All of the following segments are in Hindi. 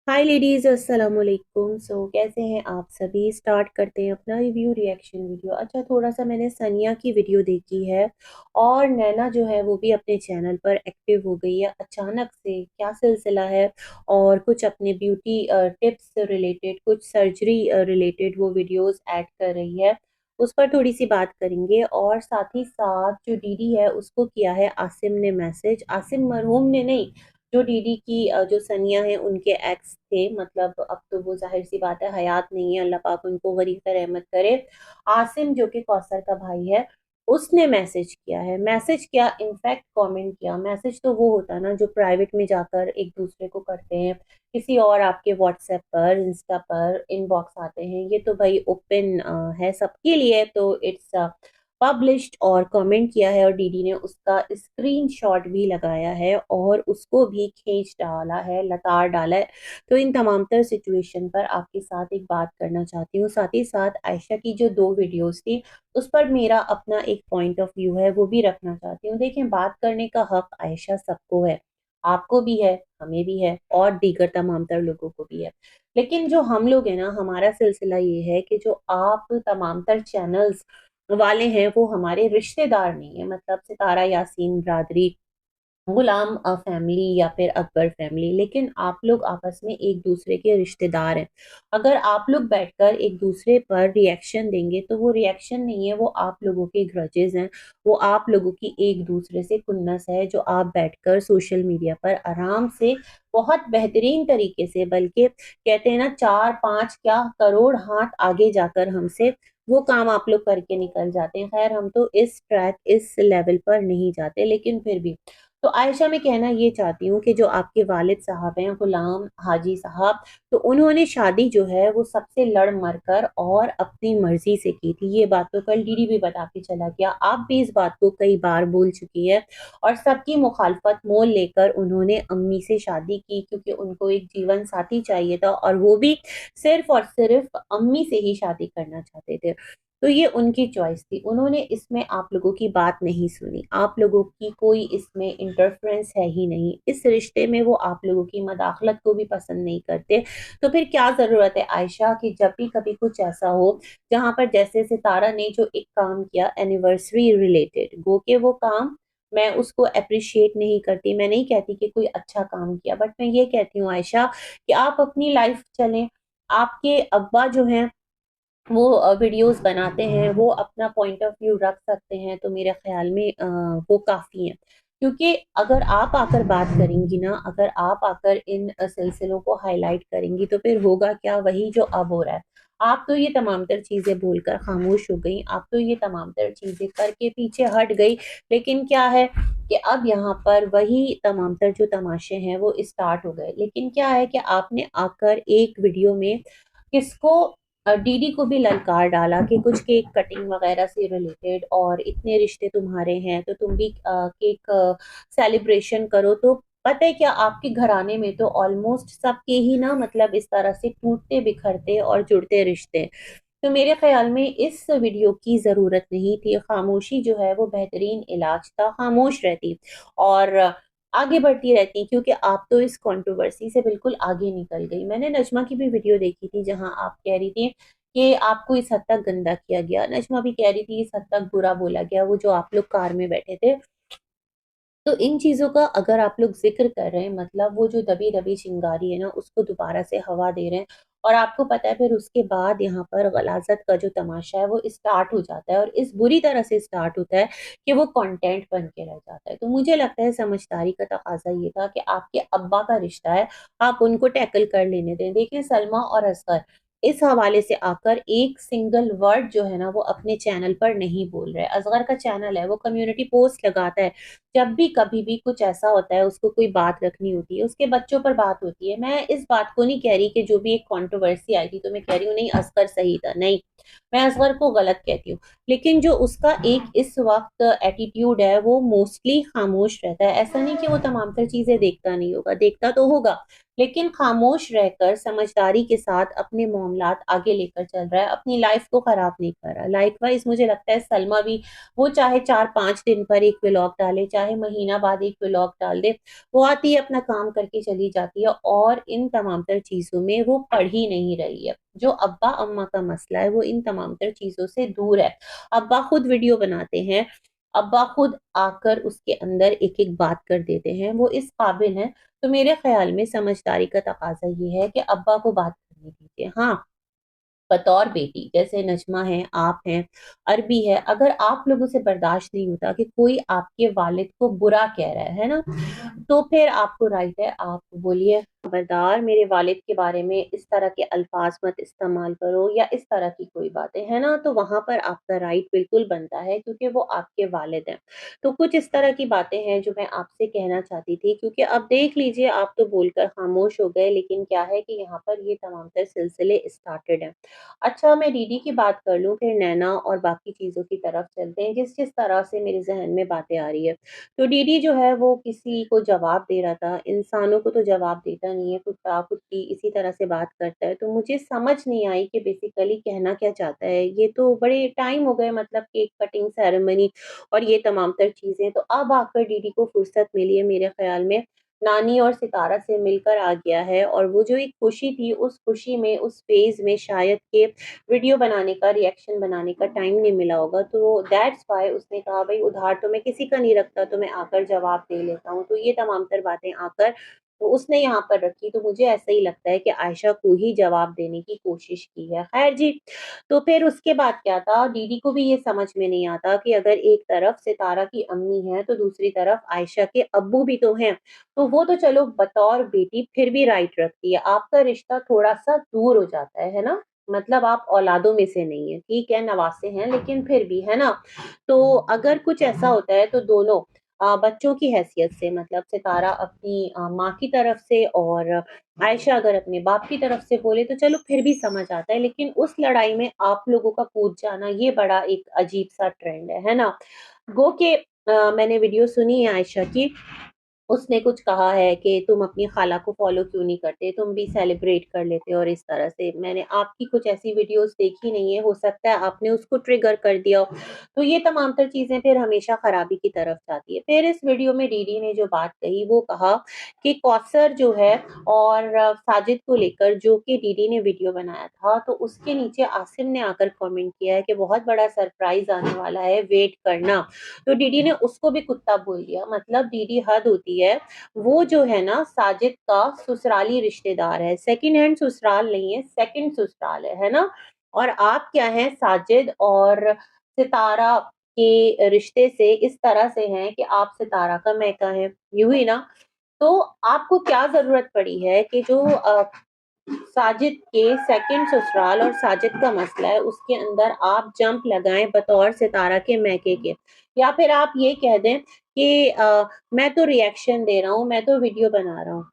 हाय लेडीज, अस्सलाम वालेकुम। कैसे हैं आप सभी। स्टार्ट करते हैं अपना रिव्यू रिएक्शन वीडियो। अच्छा, थोड़ा सा मैंने सनिया की वीडियो देखी है और नैना जो है वो भी अपने चैनल पर एक्टिव हो गई है अचानक से। क्या सिलसिला है? और कुछ अपने ब्यूटी टिप्स से रिलेटेड, कुछ सर्जरी रिलेटेड वो वीडियोस ऐड कर रही है। उस पर थोड़ी सी बात करेंगे। और साथ ही साथ जो दीदी है उसको किया है आसिम ने मैसेज। आसिम मरहूम ने नहीं, जो डीडी की जो सनिया है उनके एक्स थे। मतलब अब तो वो जाहिर सी बात है हयात नहीं है, अल्लाह पाक उनको वरीसा रहमत करे। आसिम जो कि कौसर का भाई है, उसने मैसेज किया है। मैसेज किया, इनफैक्ट कमेंट किया। मैसेज तो वो होता है ना जो प्राइवेट में जाकर एक दूसरे को करते हैं, किसी और आपके व्हाट्सएप पर, इंस्टा पर इनबॉक्स आते हैं। ये तो भाई ओपन है सबके लिए, तो इट्स पब्लिश्ड। और कमेंट किया है और डीडी ने उसका स्क्रीनशॉट भी लगाया है और उसको भी खींच डाला है, लताड़ डाला है। तो इन तमाम तर सिचुएशन पर आपके साथ एक बात करना चाहती हूँ। साथ ही साथ आयशा की जो दो वीडियोस थी उस पर मेरा अपना एक पॉइंट ऑफ व्यू है वो भी रखना चाहती हूँ। देखें, बात करने का हक आयशा सबको है, आपको भी है, हमें भी है और दीगर तमाम तर लोगों को भी है। लेकिन जो हम लोग हैं ना, हमारा सिलसिला ये है कि जो आप तमाम तर चैनल्स वाले हैं वो हमारे रिश्तेदार नहीं है। मतलब सितारा यासीन ब्रादरी, गुलाम फैमिली या फिर अकबर फैमिली, लेकिन आप लोग आपस में एक दूसरे के रिश्तेदार हैं। अगर आप लोग बैठकर एक दूसरे पर रिएक्शन देंगे तो वो रिएक्शन नहीं है, वो आप लोगों के ग्रजेस हैं। वो आप लोगों की एक दूसरे से खुन्नस है जो आप बैठकर सोशल मीडिया पर आराम से बहुत बेहतरीन तरीके से, बल्कि कहते हैं ना चार पांच क्या करोड़ हाथ आगे जाकर हमसे वो काम आप लोग करके निकल जाते हैं। खैर, हम तो इस ट्रैक इस लेवल पर नहीं जाते, लेकिन फिर भी तो आयशा मैं कहना ये चाहती हूँ कि जो आपके वालिद साहब हैं, गुलाम हाजी साहब, तो उन्होंने शादी जो है वो सबसे लड़ मर कर और अपनी मर्जी से की थी। ये बात तो कल डीडी भी बता के चला गया, आप भी इस बात को कई बार बोल चुकी है। और सबकी मुखालफत मोल लेकर उन्होंने अम्मी से शादी की, क्योंकि उनको एक जीवन साथी चाहिए था और वो भी सिर्फ और सिर्फ अम्मी से ही शादी करना चाहते थे। तो ये उनकी चॉइस थी, उन्होंने इसमें आप लोगों की बात नहीं सुनी। आप लोगों की कोई इसमें इंटरफेरेंस है ही नहीं, इस रिश्ते में वो आप लोगों की मदाखलत को भी पसंद नहीं करते। तो फिर क्या जरूरत है आयशा कि जब भी कभी कुछ ऐसा हो, जहां पर जैसे सितारा ने जो एक काम किया एनिवर्सरी रिलेटेड, गो के वो काम मैं उसको अप्रिशिएट नहीं करती, मैं नहीं कहती कि कोई अच्छा काम किया, बट मैं ये कहती हूँ आयशा कि आप अपनी लाइफ चलें। आपके अब्बा जो हैं वो वीडियोस बनाते हैं, वो अपना पॉइंट ऑफ व्यू रख सकते हैं, तो मेरे ख्याल में वो काफ़ी है। क्योंकि अगर आप आकर बात करेंगी ना, अगर आप आकर इन सिलसिलों को हाईलाइट करेंगी तो फिर होगा क्या, वही जो अब हो रहा है। आप तो ये तमाम तर चीज़ें बोलकर खामोश हो गई, आप तो ये तमाम तर चीज़ें करके पीछे हट गई। लेकिन क्या है कि अब यहाँ पर वही तमाम तर जो तमाशे हैं वो स्टार्ट हो गए। लेकिन क्या है कि आपने आकर एक वीडियो में किसको, डीडी को भी ललकार डाला कि कुछ केक कटिंग वगैरह से रिलेटेड, और इतने रिश्ते तुम्हारे हैं तो तुम भी केक सेलिब्रेशन करो। तो पता है क्या, आपके घराने में तो ऑलमोस्ट सबके ही ना, मतलब इस तरह से टूटते बिखरते और जुड़ते रिश्ते। तो मेरे ख्याल में इस वीडियो की जरूरत नहीं थी। खामोशी जो है वो बेहतरीन इलाज था, खामोश रहती और आगे बढ़ती रहती, क्योंकि आप तो इस कंट्रोवर्सी से बिल्कुल आगे निकल गई। मैंने नजमा की भी वीडियो देखी थी जहां आप कह रही थी कि आपको इस हद तक गंदा किया गया, नजमा भी कह रही थी इस हद तक बुरा बोला गया, वो जो आप लोग कार में बैठे थे। तो इन चीजों का अगर आप लोग जिक्र कर रहे हैं, मतलब वो जो दबी दबी चिंगारी है ना उसको दोबारा से हवा दे रहे हैं। और आपको पता है फिर उसके बाद यहाँ पर गलाजत का जो तमाशा है वो स्टार्ट हो जाता है, और इस बुरी तरह से स्टार्ट होता है कि वो कंटेंट बन के रह जाता है। तो मुझे लगता है समझदारी का तकाजा ये था कि आपके अब्बा का रिश्ता है, आप उनको टैकल कर लेने दें। देखिए, सलमा और असगर इस हवाले से आकर एक सिंगल वर्ड जो है ना वो अपने चैनल पर नहीं बोल रहे। असगर का चैनल है, वो कम्युनिटी पोस्ट लगाता है, जब भी कभी भी कुछ ऐसा होता है, उसको कोई बात रखनी होती है, उसके बच्चों पर बात होती है। मैं इस बात को नहीं कह रही कि जो भी एक कंट्रोवर्सी आई थी तो मैं कह रही हूँ नहीं असगर सही था, नहीं, मैं असगर को गलत कहती हूँ। लेकिन जो उसका एक इस वक्त एटीट्यूड है वो मोस्टली खामोश रहता है। ऐसा नहीं कि वो तमाम तर चीजें देखता नहीं होगा, देखता तो होगा, लेकिन खामोश रहकर समझदारी के साथ अपने मामलात आगे लेकर चल रहा है, अपनी लाइफ को खराब नहीं कर रहा। लाइकवाइज मुझे लगता है सलमा भी, वो चाहे 4-5 दिन पर एक व्लॉग डाले, चाहे महीना बाद एक व्लॉग डाल दे, वो आती है अपना काम करके चली जाती है और इन तमाम तर चीज़ों में वो पड़ ही नहीं रही है। जो अब्बा अम्मा का मसला है वो इन तमाम तर चीज़ों से दूर है। अब्बा खुद वीडियो बनाते हैं, अब्बा खुद आकर उसके अंदर एक-एक बात कर देते हैं, वो इस काबिल हैं। तो मेरे ख़्याल में समझदारी का तकाज़ा ये है कि अब्बा को बात करने दीजिए। हाँ, बतौर बेटी, जैसे नजमा हैं, आप हैं, अरबी है, अगर आप लोगों से बर्दाश्त नहीं होता कि कोई आपके वालिद को बुरा कह रहा है ना? तो फिर आपको राइट है, आप बोलिए, खबरदार मेरे वालिद के बारे में इस तरह के अल्फाज मत इस्तेमाल करो या इस तरह की कोई बातें, है ना? तो वहाँ पर आपका राइट बिल्कुल बनता है क्योंकि वो आपके वालिद हैं। तो कुछ इस तरह की बातें हैं जो मैं आपसे कहना चाहती थी, क्योंकि अब देख लीजिए, आप तो बोलकर खामोश हो गए, लेकिन क्या है कि यहाँ पर ये तमाम तर सिलसिले स्टार्टेड हैं। अच्छा, मैं दीदी की बात कर लूँ, फिर नैना और बाकी चीज़ों की तरफ चलते हैं, जिस-जिस तरह से मेरे ज़हन में बातें आ रही है। तो डीडी जो है वो किसी को जवाब दे रहा था, इंसानों को तो जवाब देता नहीं है, कुत्ता-कुत्ती इसी तरह से बात करता है, तो मुझे समझ नहीं आई कि बेसिकली कहना क्या चाहता है। ये तो बड़े टाइम हो गए, मतलब केक कटिंग सेरेमनी और ये तमाम तर चीज़ें, तो अब आकर डीडी को फुर्सत मिली है मेरे ख़्याल में, नानी और सितारा से मिलकर आ गया है, और वो जो एक खुशी थी, उस खुशी में, उस फ़ेज़ में शायद के वीडियो बनाने का, रिएक्शन बनाने का टाइम नहीं मिला होगा, तो दैट्स व्हाई उसने कहा भई उधार तो मैं किसी का नहीं रखता, तो मैं आकर जवाब दे लेता हूँ। तो ये तमाम तर बातें आकर तो उसने यहाँ पर रखी, तो मुझे ऐसा ही लगता है कि आयशा को ही जवाब देने की कोशिश की है। ख़ैर जी, तो फिर उसके बाद क्या था, दीदी को भी ये समझ में नहीं आता कि अगर एक तरफ सितारा की अम्मी है, तो दूसरी तरफ आयशा के अब्बू भी तो हैं। तो वो तो चलो बतौर बेटी फिर भी राइट रखती है, आपका रिश्ता थोड़ा-सा दूर हो जाता है ना? मतलब आप औलादों में से नहीं है, ठीक है, नवासे हैं लेकिन फिर भी, है ना? तो अगर कुछ ऐसा होता है तो दोनों बच्चों की हैसियत से, मतलब सितारा अपनी माँ की तरफ से और आयशा अगर अपने बाप की तरफ से बोले तो चलो फिर भी समझ आता है, लेकिन उस लड़ाई में आप लोगों का कूद जाना ये बड़ा एक अजीब-सा ट्रेंड है ना? गो के मैंने वीडियो सुनी है आयशा की, उसने कुछ कहा है कि तुम अपनी खाला को फ़ॉलो क्यों नहीं करते? तुम भी सेलिब्रेट कर लेते और इस तरह से। मैंने आपकी कुछ ऐसी वीडियोज़ देखी नहीं है, हो सकता है आपने उसको ट्रिगर कर दिया हो। तो ये तमाम तर चीज़ें फिर हमेशा खराबी की तरफ जाती है। फिर इस वीडियो में डीडी ने जो बात कही, वो कहा कि कौसर जो है और साजिद को लेकर, जो कि डीडी ने वीडियो बनाया था, तो उसके नीचे आसिम ने आकर कमेंट किया है कि बहुत बड़ा सरप्राइज़ आने वाला है, वेट करना। तो डीडी ने उसको भी कुत्ता बोल दिया, मतलब डीडी हद होती है। वो जो है ना साजिद का ससुराली रिश्तेदार है, सेकंड हैंड ससुराल नहीं है, सेकंड ससुराल है ना? और आप क्या हैं, साजिद और सितारा के रिश्ते से इस तरह से हैं कि आप सितारा का मैका हैं, यूँ ही ना? तो आपको क्या ज़रूरत पड़ी है कि जो साजिद के सेकंड ससुराल और साजिद का मसला है, उसके अंदर आप जंप लगाएँ बतौर सितारा के मैके के। या फिर आप ये कह दें कि मैं तो रिएक्शन दे रहा हूँ, मैं तो वीडियो बना रहा हूँ,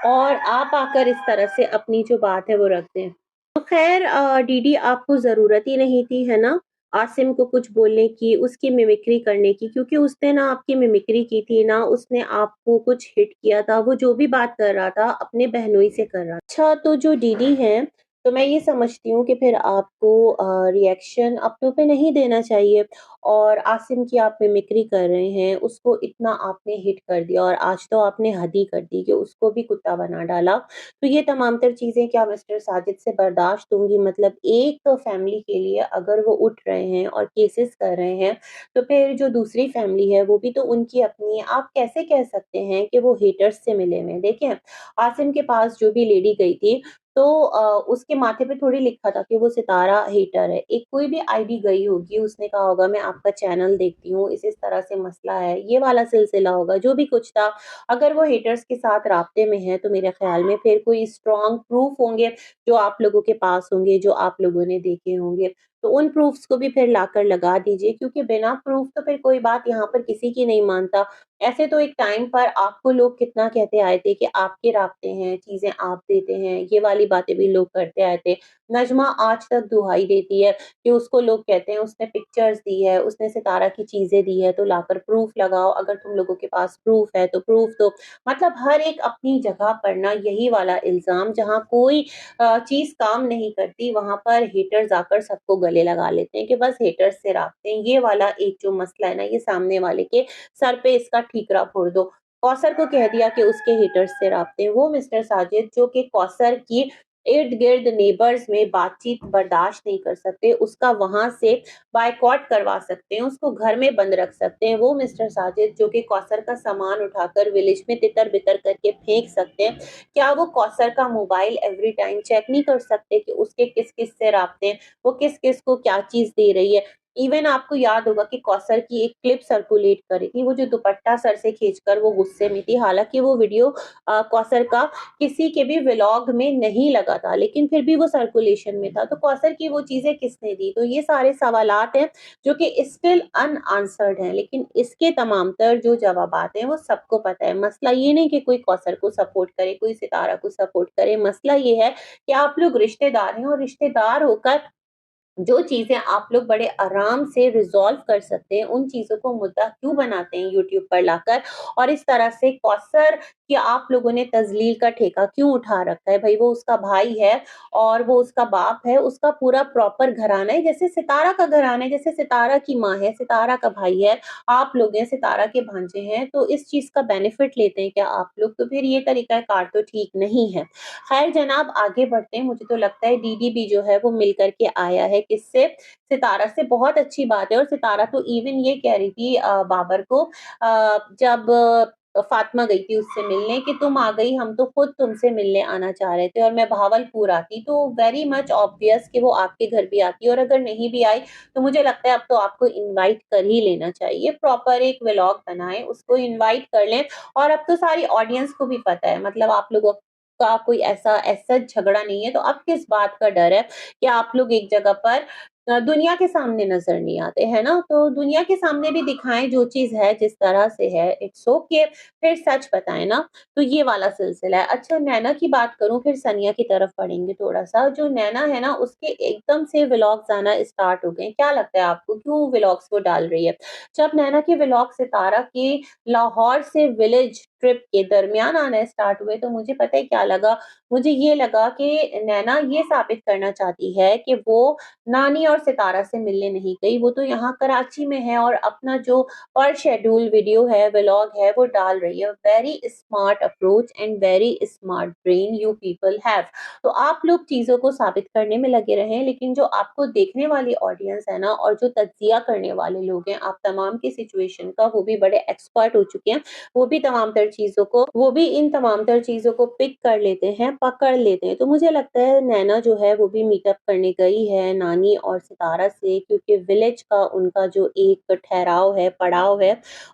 और आप आकर इस तरह से अपनी जो बात है वो रख दें। तो ख़ैर डीडी आपको ज़रूरत ही नहीं थी, है ना? आसिम को कुछ बोलने की, उसकी मिमिक्री करने की, क्योंकि उसने ना आपकी मिमिक्री की थी, ना उसने आपको कुछ हिट किया था। वो जो भी बात कर रहा था, अपने बहनोई से कर रहा था। अच्छा, तो जो डीडी हैं, तो मैं ये समझती हूँ कि फिर आपको रिएक्शन अपनों पे नहीं देना चाहिए, और आसिम की आप मिमिक्री कर रहे हैं, उसको इतना आपने हिट कर दिया और आज तो आपने हद ही कर दी कि उसको भी कुत्ता बना डाला। तो ये तमाम तर चीज़ें क्या मिस्टर साजिद से बर्दाश्त होंगी? मतलब एक फैमिली के लिए अगर वो उठ रहे हैं और केसेस कर रहे हैं, तो फिर जो दूसरी फैमिली है वो भी तो उनकी अपनी है। आप कैसे कह सकते हैं कि वो हेटर्स से मिले हुए हैं? देखें, आसिम के पास जो भी लेडी गई थी, तो उसके माथे पे थोड़ी लिखा था कि वो सितारा हेटर है। एक कोई भी आईडी गई होगी, उसने कहा होगा मैं आपका चैनल देखती हूँ, इस तरह से मसला है, ये वाला सिलसिला होगा, जो भी कुछ था। अगर वो हेटर्स के साथ राब्ते में है, तो मेरे ख़्याल में फिर कोई स्ट्रॉन्ग प्रूफ होंगे, जो आप लोगों के पास होंगे, जो आप लोगों ने देखे होंगे। तो उन प्रूफ्स को भी फिर लाकर लगा दीजिए, क्योंकि बिना प्रूफ तो फिर कोई बात यहाँ पर किसी की नहीं मानता। ऐसे तो एक टाइम पर आपको लोग कितना कहते आए थे कि आपके राब्ते हैं, चीज़ें आप देते हैं, ये वाली बातें भी लोग करते आए थे। नज़्मा आज तक दुहाई देती है कि उसको लोग कहते हैं उसने पिक्चर्स दी है, उसने सितारा की चीज़ें दी है, तो लाकर प्रूफ लगाओ, अगर तुम लोगों के पास प्रूफ है तो प्रूफ दो। मतलब हर एक अपनी जगह पर ना यही वाला इल्ज़ाम, जहाँ कोई चीज़ काम नहीं करती, वहाँ पर हेटर्स आकर सबको गले लगा लेते हैं कि बस हेटर्स से राब्ते हैं। ये वाला एक जो मसला है ना, ये सामने वाले के सर पे इसका ठीकरा फोड़ दो। कौसर को कह दिया कि उसके हेटर्स से राब्ते हैं। वो मिस्टर साजिद जो कि कौसर की इर्द-गिर्द नेबर्स में बातचीत बर्दाश्त नहीं कर सकते, उसका वहाँ से बायकॉट करवा सकते हैं, उसको घर में बंद रख सकते हैं। वो मिस्टर साजिद जो कि कौसर का सामान उठाकर विलेज में तितर-बितर करके फेंक सकते हैं। क्या वो कौसर का मोबाइल एवरी टाइम चेक नहीं कर सकते कि उसके किस-किस से राब्ते हैं, वो किस-किस को क्या चीज़ दे रही है? इवन आपको याद होगा कि कौसर की एक क्लिप सर्कुलेट करी थी, वो जो दुपट्टा सर से खींचकर वो गुस्से में थी। हालाँकि वो वीडियो कौसर का किसी के भी व्लॉग में नहीं लगा था, लेकिन फिर भी वो सर्कुलेशन में था। तो कौसर की वो चीज़ें किसने दी? तो ये सारे सवालात हैं जो कि स्टिल अनआंसर्ड हैं, लेकिन इसके तमाम तर जो जवाबात हैं वो सबको पता है। मसला ये नहीं कि कोई कौसर को सपोर्ट करे, कोई सितारा को सपोर्ट करे, मसला ये है कि आप लोग रिश्तेदार हैं, और रिश्तेदार होकर जो चीज़ें आप लोग बड़े आराम से रिज़ॉल्व कर सकते हैं, उन चीज़ों को मुद्दा क्यों बनाते हैं यूट्यूब पर लाकर, और इस तरह से कौसर कि आप लोगों ने तज़लील का ठेका क्यों उठा रखा है? भई वो उसका भाई है और वो उसका बाप है, उसका पूरा प्रॉपर घराना है, जैसे सितारा का घराना है, जैसे सितारा की माँ है, सितारा का भाई है, आप लोग हैं, सितारा के भांजे हैं, तो इस चीज़ का बेनिफिट लेते हैं क्या आप लोग? तो फिर ये तरीक़ा-कार तो ठीक नहीं है। खैर जनाब आगे बढ़ते हैं, मुझे तो लगता है डीडी भी जो है वो मिल कर के आया है किससे? सितारा से, बहुत अच्छी बात है। और सितारा तो इवन ये कह रही थी बाबर को जब फातिमा गई थी उससे मिलने कि तुम आ गई, हम तो खुद तुमसे मिलने आना चाह रहे थे और मैं भावलपुर आती तो वेरी मच ऑब्वियस कि वो आपके घर भी आती, और अगर नहीं भी आई तो मुझे लगता है अब तो आपको इनवाइट कर ही लेना चाहिए। प्रॉपर एक व्लॉग बनाएँ, उसको इनवाइट कर लें, और अब तो सारी ऑडियंस को भी पता है, मतलब आप लोगों का कोई ऐसा ऐसा झगड़ा नहीं है, तो अब किस बात का डर है कि आप लोग एक जगह पर दुनिया के सामने नज़र नहीं आते, है ना? तो दुनिया के सामने भी दिखाएँ जो चीज़ है, जिस तरह से है, इट्स ओके, फिर सच बताएँ ना, तो ये वाला सिलसिला है। अच्छा नैना की बात करूँ, फिर सनिया की तरफ बढ़ेंगे थोड़ा-सा। जो नैना है ना, उसके एकदम से व्लॉग्स आना स्टार्ट हो गए हैं, क्या लगता है आपको क्यों व्लॉग्स वो डाल रही है? जब नैना के व्लॉग सितारा के लाहौर से विलेज ट्रिप के दरमियान आना स्टार्ट हुए, तो मुझे पता है क्या लगा? मुझे ये लगा कि नैना ये साबित करना चाहती है कि वो नानी और सितारा से मिलने नहीं गई, वो तो यहाँ कराची में है और अपना जो पर शेड्यूल वीडियो है, व्लॉग है, वो डाल रही है। Very smart approach and very smart brain you people have. तो आप लोग चीज़ों को साबित करने में लगे रहें, लेकिन जो आपको देखने वाली ऑडियंस है ना, और जो तज्ज़िया करने वाले लोग हैं, आप तमाम की सिचुएशन का, वो भी बड़े एक्सपर्ट हो चुके हैं। वो भी इन तमाम तर चीज़ों को पिक कर लेते हैं, पकड़ लेते हैं। तो मुझे लगता है नैना जो है वो भी मीटअप करने गई है नानी और सितारा से, क्योंकि विलेज का उनका जो एक ठहराव है, पड़ाव है,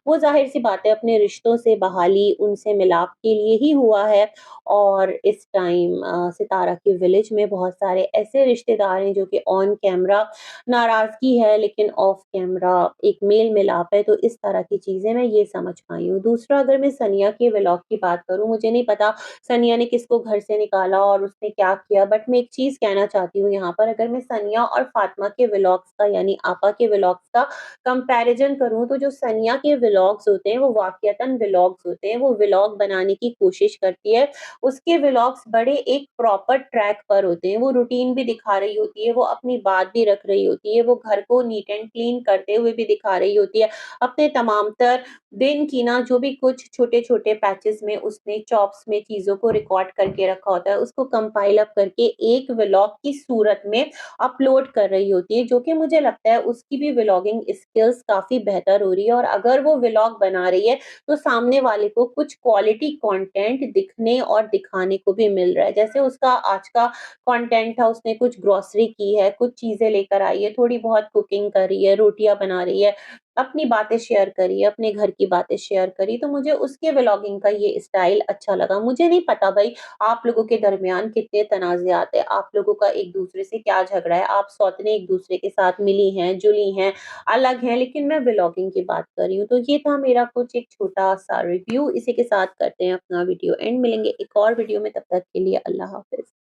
वो ज़ाहिर-सी बात है अपने रिश्तों से बहाली, उनसे मिलाप के लिए ही हुआ है। और इस टाइम सितारा के विलेज में बहुत सारे ऐसे रिश्तेदार हैं जो कि ऑन कैमरा नाराज़गी है, लेकिन ऑफ कैमरा एक मेल-मिलाप है, तो इस तरह की चीज़ें मैं ये समझ पाई हूँ। दूसरा अगर मैं सनिया के व्लॉग की बात करूँ, मुझे नहीं पता सनिया ने किसको घर से निकाला और उसने क्या किया, बट मैं एक चीज़ कहना चाहती हूँ यहाँ पर, अगर मैं सनिया और फातिमा के व्लॉग्स का यानी आपा के व्लॉग्स का कंपैरिज़न करूँ, तो जो सनिया के व्लॉग्स होते हैं, वो वाक़ियतन व्लॉग्स होते हैं, वो व्लॉग बनाने की कोशिश करती है। उसके व्लॉग्स बड़े एक प्रॉपर ट्रैक पर होते हैं, वो रूटीन भी दिखा रही होती है, वो अपनी बात भी रख रही होती है, वो घर को नीट एंड क्लीन करते हुए भी दिखा रही होती है। अपने तमाम तर दिन की ना जो भी कुछ छोटे-छोटे पैचेज़ में उसने चॉप्स में चीज़ों को रिकॉर्ड करके रखा होता है, उसको कंपाइल अप करके एक व्लॉग की सूरत में अपलोड कर रही होती है, जो कि मुझे लगता है उसकी भी व्लॉगिंग स्किल्स काफ़ी बेहतर हो रही है, और अगर वो व्लॉग बना रही है, तो सामने वाले को कुछ क्वालिटी कंटेंट दिखने और दिखाने को भी मिल रहा है। जैसे उसका आज का कंटेंट था, उसने कुछ ग्रोसरी की है, कुछ चीज़ें लेकर आई है, थोड़ी बहुत कुकिंग कर रही है, रोटियाँ बना रही है, अपनी बातें शेयर करी, अपने घर की बातें शेयर करी, तो मुझे उसके व्लॉगिंग का ये स्टाइल अच्छा लगा। मुझे नहीं पता भई आप लोगों के दरमियान कितने तनाज़ात हैं, आप लोगों का एक-दूसरे से क्या झगड़ा है, आप सौतेने एक-दूसरे के साथ मिली हैं, जुली हैं, अलग हैं, लेकिन मैं व्लॉगिंग की बात कर रही हूँ। तो ये था मेरा कुछ एक छोटा-सा रिव्यू, इसी के साथ करते हैं अपना वीडियो एंड। मिलेंगे एक और वीडियो में, तब तक के लिए अल्लाह हाफ़िज़।